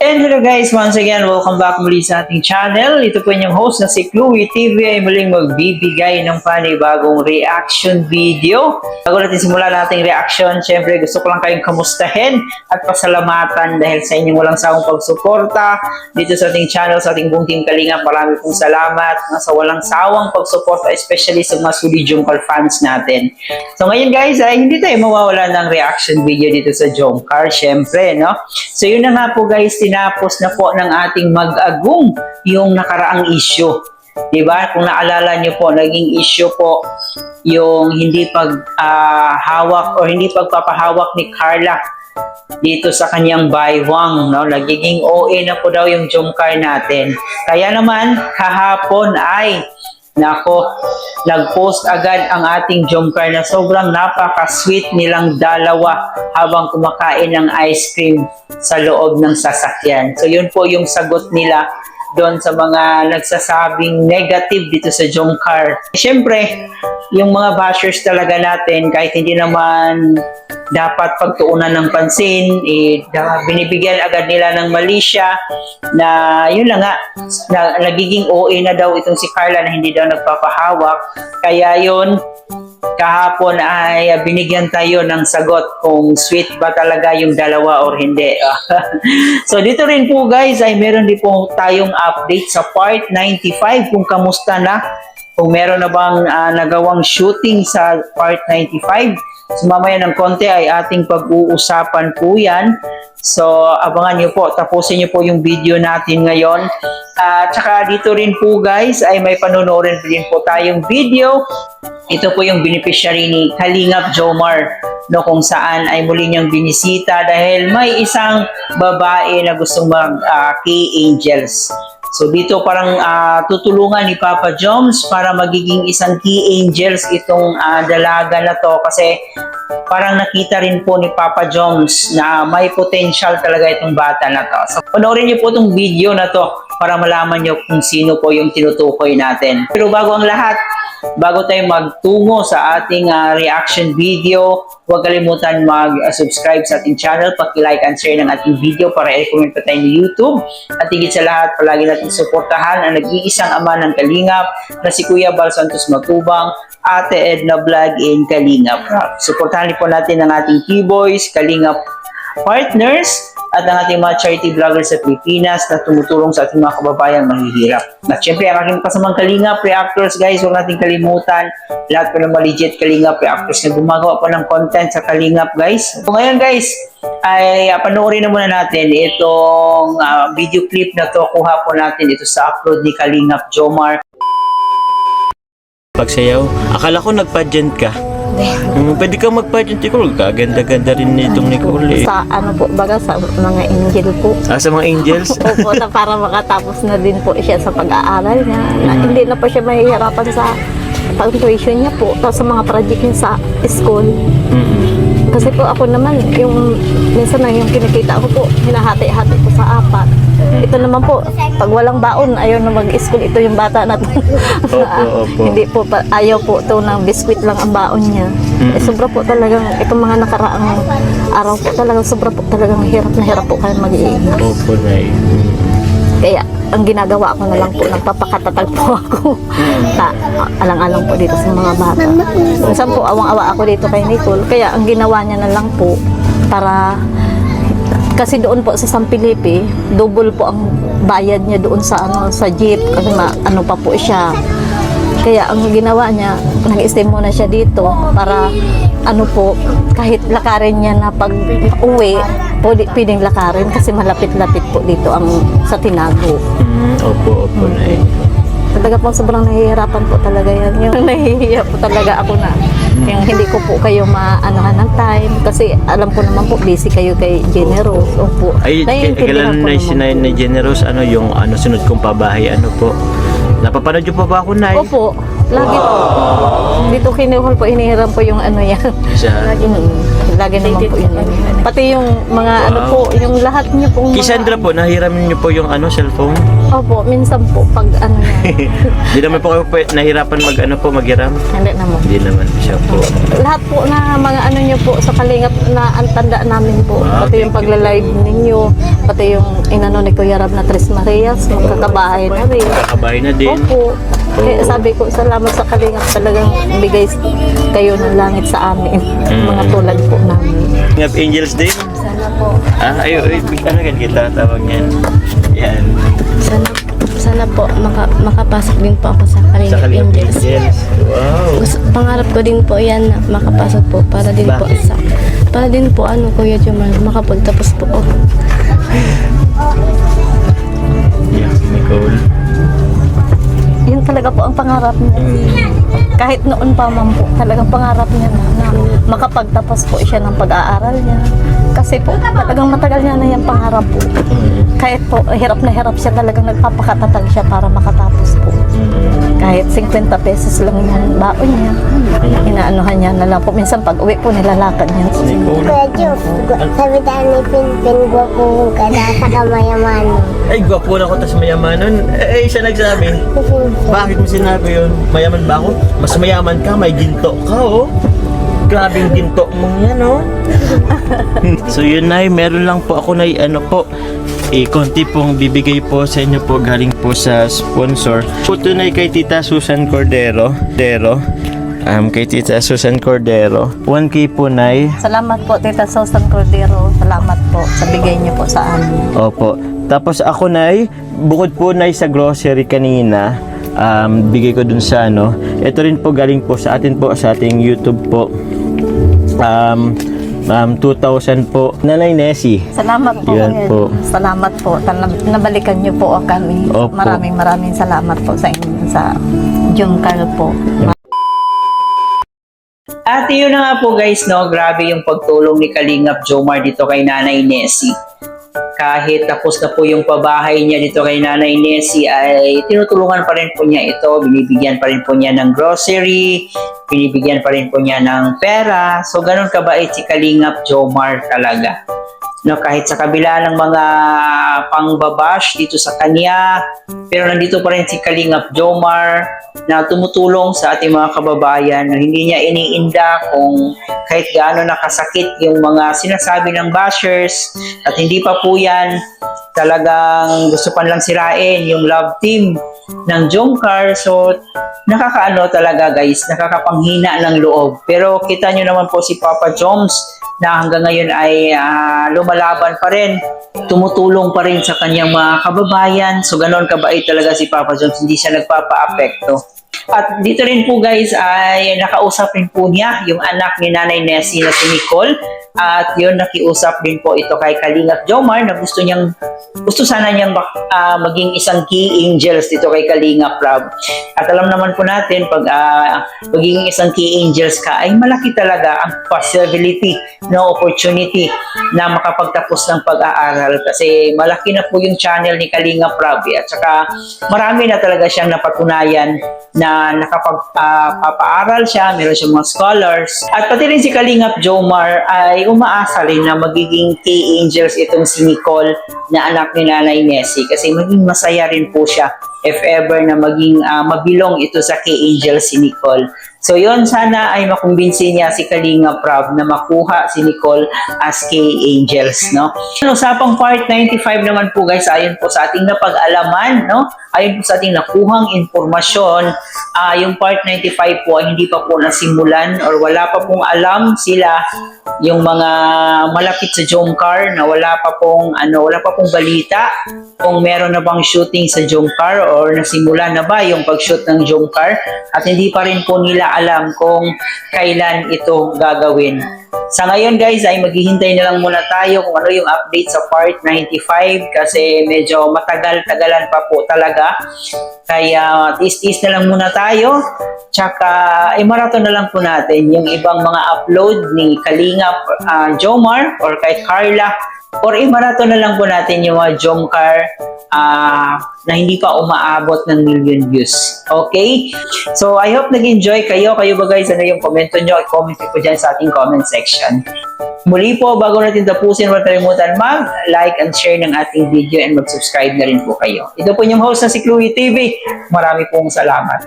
And hello guys, once again, welcome back muli sa ating channel. Ito po inyong host na si Chloe TV ay muling magbibigay ng panibagong reaction video. Bago natin simulan nating reaction, syempre gusto ko lang kayong kamustahin at pasalamatan dahil sa inyong walang sawang pagsuporta dito sa ating channel, sa ating buong team Kalingap. Marami pong salamat sa walang sawang pagsuporta, especially sa mga solid Jomcar fans natin. So ngayon guys, ay hindi tayo mawawala ng reaction video dito sa Jomcar, syempre, no? So yun na nga po guys, tinapos na po ng ating mag-agong yung nakaraang issue. Diba? Kung naalala nyo po, naging issue po yung hindi paghawak o hindi pagpapahawak ni Carla dito sa kanyang baywang, no? Nagiging OA na po daw yung Jomcar natin. Kaya naman, kahapon ay nako, nag-post agad ang ating Jomcar na sobrang napaka-sweet nilang dalawa habang kumakain ng ice cream sa loob ng sasakyan. So yun po yung sagot nila doon sa mga nagsasabing negative dito sa Jomcar. Siyempre, yung mga bashers talaga natin, kahit hindi naman dapat pagtuunan ng pansin, binibigyan agad nila ng mali siya na yun lang nga, nagiging OA na daw itong si Carla na hindi daw nagpapahawak. Kaya yun, kahapon ay binigyan tayo ng sagot kung sweet ba talaga yung dalawa or hindi. So dito rin po guys ay meron din po tayong update sa part 95 kung kamusta na, kung meron na bang nagawang shooting sa part 95. So mamaya ng konti ay ating pag-uusapan po yan. So abangan nyo po, tapusin nyo po yung video natin ngayon. Tsaka dito rin po guys ay may panonoorin din po tayong video. Ito po yung beneficiary ni Kalingap Jomar, no, kung saan ay muli niyang binisita dahil may isang babae na gustong mag-K-Angels. So dito parang tutulungan ni Papa Joms para magiging isang K-Angels itong dalaga na to, kasi parang nakita rin po ni Papa Joms na may potential talaga itong bata na to. So panoorin niyo po itong video na to para malaman niyo kung sino po yung tinutukoy natin. Pero bago ang lahat, bago tayo magtungo sa ating reaction video, huwag kalimutan mag-subscribe sa ating channel, paki-like and share ng ating video para i-recommend pa tayo ni YouTube. At higit sa lahat, palagi natin suportahan ang nag-iisang ama ng Kalingap na si Kuya Bal Santos Matubang, Ate Edna Vlog in Kalingap. Suportahan po natin ang ating K-Boys, Kalingap partners, at ang ating mga charity vloggers sa Pilipinas na tumutulong sa ating mga kababayang mahihirap. At syempre, ang aking kasamang Kalingap reactors guys, huwag natin kalimutan, lahat po ng mga legit Kalingap reactors na gumagawa po ng content sa Kalingap guys. So ngayon guys, ay panoorin na muna natin itong video clip na to. Kuha po natin ito sa upload ni Kalingap Jomar. Pagsayaw, akala ko nag-pageant ka. Pwede kang mag-pageant, Nicole. Kaganda-ganda rin nitong Nicole eh. Sa ano po, baga sa mga angel po. Sa mga angels? Opo, na para makatapos na din po siya sa pag-aaral niya. Na hindi na po siya mahihirapan sa pag-tuition niya po. Tapos sa mga project niya sa school. Kasi po ako naman, yung minsan na yung kinikita ko po, hinahati-hati po sa 4. Ito naman po, pag walang baon, ayaw na mag-school. Ito yung bata na to. Opo. Hindi po, ayaw po ito ng biskwit lang ang baon niya. Sobra po talagang, itong mga nakaraang araw po talagang, sobra po talagang hirap na hirap po kayo mag-iingat. Opo, Nay. Kaya, ang ginagawa ko na lang po, nagpapakatatag po ako. Alang-alang po dito sa mga bata. Minsan po, awang-awa ako dito kay Nicole. Kaya, ang ginawa niya na lang po, para kasi doon po sa San Felipe, double po ang bayad niya doon sa sa jeep kasi ano pa po siya. Kaya ang ginawa niya, nag-stay muna siya dito para ano po, kahit lakarin niya na pag uwi, pwedeng lakarin kasi malapit-lapit po dito ang sa Tinago. Opo, Nay. Talaga po sobrang nahihirapan po talaga yan. Yung nahihiya po talaga ako na yung hindi ko po kayo maanohan ng time kasi alam ko naman po busy kayo kay Generous. Opo. Ay, kailan na sinay na Generous, yung sunod kong pabahay, po? Napapanood niyo pa ba ako, Nay? Opo. Lagi po. Dito kinuhol po, inihiram po yung yan. Lagi naman po yun. Pati yung mga po, yung lahat niyo pong Kisandra po, nahiram niyo po yung cellphone? Opo, minsan po pag ano yan. Hindi naman po kayo nahirapan maghiram? Hindi naman. Hindi naman siya po. Lahat po na mga ano nyo po sa Kalingap na ang tanda namin po. Pati yung pagla-live ninyo, pati yung inano ni Kuya Rab na Tres Marias, magkakabahay na rin. Kakabahay na din. Opo. Kaya sabi ko, salamat sa Kalingap, talagang bigay kayo ng langit sa amin. Mga tulad po namin. Kalingap Angels din? Sana po. Ano gan kita tawag yan? Yan. Sana po makapasok din po ako sa Sa Kalingap Kalingap Angels. Angels. Wow. Pangarap ko din po yan na makapasok po para din po Bakit? para din po Kuya Jomar makapagtapos po ako. Yeah, Nicole. Yun talaga po ang pangarap niya. Kahit noon pa man po, talagang pangarap niya na makapagtapos po siya ng pag-aaral niya. Kasi po, talagang matagal niya na yung pangarap po. Kahit po, hirap na hirap siya, talagang nagpapakatatag siya para makatapos po. Kahit 50 pesos lang yung baon niya. Inaanuhan niya na lang po. Minsan pag uwi po, nilalakad niya. Nicole. Kuya Jof, sabi tayo ni Pinpin, gwapo ka na sa mayaman. Ay, gwapo na ako, tas mayamanon. Siya nagsabi. Bakit mo sinabi yun? Mayaman ba ako? Mas mayaman ka, may ginto ka, oh. Grabing ginto mong yan, oh. So yun, Nay, meron lang po ako na konti pong bibigay po sa inyo po galing po sa sponsor. Po tunay kay Tita Susan Cordero. Kay Tita Susan Cordero. 1K po, Nay. Salamat po, Tita Susan Cordero. Salamat po sa bigay niyo po sa amin. Opo. Tapos ako, Nay, bukod po, Nay, sa grocery kanina, bigay ko dun sa ito rin po galing po sa atin po, sa ating YouTube po. 2,000 po. Nanay Nessie. Salamat po. Yan Kuya. po. Salamat po. Nabalikan niyo po kami. Opo. Maraming salamat po sa inyo sa Jomcar po. At yun na nga po guys, no, grabe yung pagtulong ni Kalingap Jomar dito kay Nanay Nessie. Kahit tapos na po yung pabahay niya dito kay Nanay Nessie, ay tinutulungan pa rin po niya ito, binibigyan pa rin po niya ng grocery, binibigyan pa rin po niya ng pera. So ganun kabait si Kalingap Jomar talaga. No, kahit sa kabila ng mga pangbabash dito sa kanya, pero nandito pa rin si Kalingap Jomar na tumutulong sa ating mga kababayan, na hindi niya iniinda kung kahit gaano nakasakit yung mga sinasabi ng bashers, at hindi pa po yan talagang gusto pa lang sirain yung love team ng Jomcar. So nakakaano talaga guys, nakakapanghina ng loob. Pero kita nyo naman po si Papa Joms na hanggang ngayon ay lumalaban pa rin, tumutulong pa rin sa kanyang mga kababayan. So ganoon kabait talaga si Papa Joms, hindi siya nagpapa-apekto. At dito rin po guys ay nakausap rin po niya yung anak ni Nanay Nessie na si Nicole. At yun, nakiusap din po ito kay Kalingap Jomar na gusto sana niyang maging isang key angels dito kay Kalingap Rob. At alam naman po natin, pag magiging isang key angels ka, ay malaki talaga ang possibility, no, opportunity na makapagtapos ng pag-aaral. Kasi malaki na po yung channel ni Kalingap Rob. At saka marami na talaga siyang napatunayan na nakapagpapaaral siya, meron siyang mga scholars. At pati rin si Kalingap Jomar ay umaasa rin na magiging K-Angels itong si Nicole na anak ni Nanay Nessie, kasi maging masaya rin po siya if ever na maging mabilong ito sa K-Angels si Nicole. So yon, sana ay makumbinsi niya si Kalingap Rob na makuha si Nicole as K-Angels, no? Usapang part 95 naman po guys, ayon po sa ating napag-alaman, no? Ayon po sa ating nakuhang impormasyon, yung part 95 po ay hindi pa po nasimulan or wala pa pong alam sila, yung mga malapit sa Jomcar, na wala pa pong balita kung meron na bang shooting sa Jomcar or nasimula na ba yung pag-shoot ng Jomcar, at hindi pa rin po nila alam kung kailan ito gagawin. Sa ngayon guys ay maghihintay na lang muna tayo kung ano yung update sa part 95, kasi medyo matagal-tagalan pa po talaga. Kaya tis-tis na lang muna tayo. Tsaka i-marathon na lang po natin yung ibang mga upload ni Kalingap Jomar or kay Carla, or i-marathon na lang po natin yung mga Jomcar na hindi pa umaabot ng million views. Okay? So, I hope nag-enjoy kayo. Kayo ba guys? Ano yung komento nyo? I-comment ko dyan sa ating comment section. Muli po, bago natin tapusin, huwag kalimutan mag-like and share ng ating video and mag-subscribe na rin po kayo. Ito po yung host na si Chloe TV. Marami pong salamat.